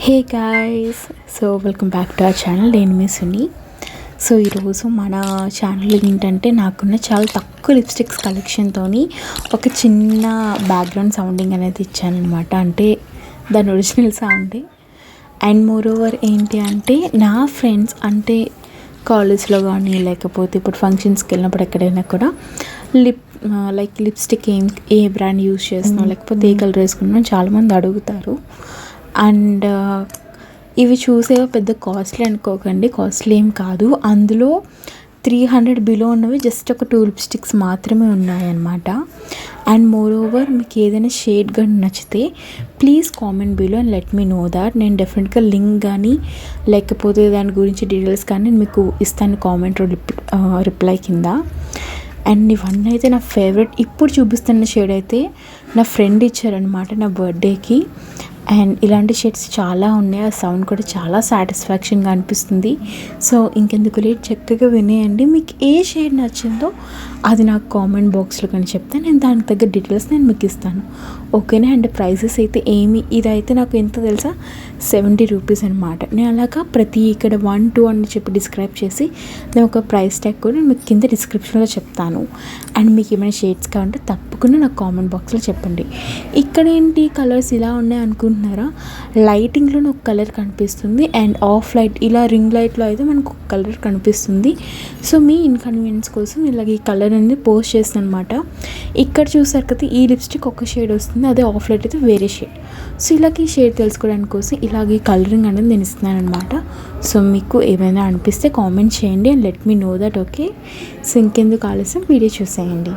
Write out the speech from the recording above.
Hey guys, so welcome back to our channel. నేను మీ సుని. So ఈరోజు మన ఛానల్ ఏంటంటే నాకున్న చాలా తక్కువ లిప్స్టిక్స్ కలెక్షన్తో ఒక చిన్న బ్యాక్గ్రౌండ్ సౌండింగ్ అనేది ఇచ్చానమాట. అంటే దాని ఒరిజినల్ సౌండే. అండ్ మోర్ ఓవర్ ఏంటి అంటే నా ఫ్రెండ్స్ అంటే కాలేజ్లో కానీ లేకపోతే ఇప్పుడు ఫంక్షన్స్కి వెళ్ళినప్పుడు ఎక్కడైనా కూడా లిప్స్టిక్ ఏ బ్రాండ్ యూజ్ చేస్తున్నాం లేకపోతే ఏ కలర్ వేసుకున్నాం చాలామంది అడుగుతారు. అండ్ ఇవి చూసేవో పెద్ద కాస్ట్లీ అనుకోకండి, కాస్ట్లీ ఏం కాదు. అందులో 300 బిలో ఉన్నవి జస్ట్ ఒక 2 లిప్స్టిక్స్ మాత్రమే ఉన్నాయన్నమాట. అండ్ మోర్ ఓవర్ మీకు ఏదైనా షేడ్ కానీ నచ్చితే please comment below and let me know that. నేను డెఫినెట్గా లింక్ కానీ లేకపోతే దాని గురించి డీటెయిల్స్ కానీ నేను మీకు ఇస్తాను కామెంట్ రిప్లై కింద. అండ్ ఇవన్నీ అయితే నా ఫేవరెట్. ఇప్పుడు చూపిస్తున్న షేడ్ అయితే నా ఫ్రెండ్ ఇచ్చారనమాట నా బర్త్డేకి. అండ్ ఇలాంటి షేడ్స్ చాలా ఉన్నాయి. ఆ సౌండ్ కూడా చాలా సాటిస్ఫాక్షన్గా అనిపిస్తుంది. సో ఇంకెందుకు లేట్, చక్కగా వినేయండి. మీకు ఏ షేడ్ నచ్చిందో అది నాకు కామెంట్ బాక్స్లో కానీ చెప్తే నేను దానికి తగ్గ డీటెయిల్స్ నేను మీకు ఇస్తాను, ఓకేనా? అండ్ ప్రైసెస్ అయితే ఇదైతే నాకు ఎంత తెలుసా, 70 రూపీస్ అనమాట. నేను అలాగా ప్రతి ఇక్కడ 1, 2 అని చెప్పి డిస్క్రైబ్ చేసి నేను ఒక ప్రైస్ ట్యాగ్ కూడా మీకు కింద డిస్క్రిప్షన్లో చెప్తాను. అండ్ మీకు ఏమైనా షేడ్స్ కావాలంటే తప్పకుండా నాకు కామెంట్ బాక్స్లో చెప్పండి. ఇక్కడ ఏంటి కలర్స్ ఇలా ఉన్నాయి అనుకుంటున్నారా? లైటింగ్లో ఒక కలర్ కనిపిస్తుంది అండ్ ఆఫ్ లైట్ ఇలా రింగ్ లైట్లో అయితే మనకు ఒక కలర్ కనిపిస్తుంది. సో మీ ఇన్కన్వీనియన్స్ కోసం ఇలాగ ఈ కలర్ అనేది పోస్ట్ చేస్తాను అనమాట. ఇక్కడ చూసారు కదా, ఈ లిప్స్టిక్ ఒక షేడ్ వస్తుంది, అదే ఆఫ్ లైట్ అయితే వేరే షేడ్. సో ఇలాగ ఈ షేడ్ తెలుసుకోవడానికి కోసం ఇలాగే కలరింగ్ అనేది నేను ఇస్తున్నాను అనమాట. సో మీకు ఏమైనా అనిపిస్తే కామెంట్ చేయండి and let me know that, okay? So ఇంకెందుకు ఆలస్యం, వీడియో చూసేయండి.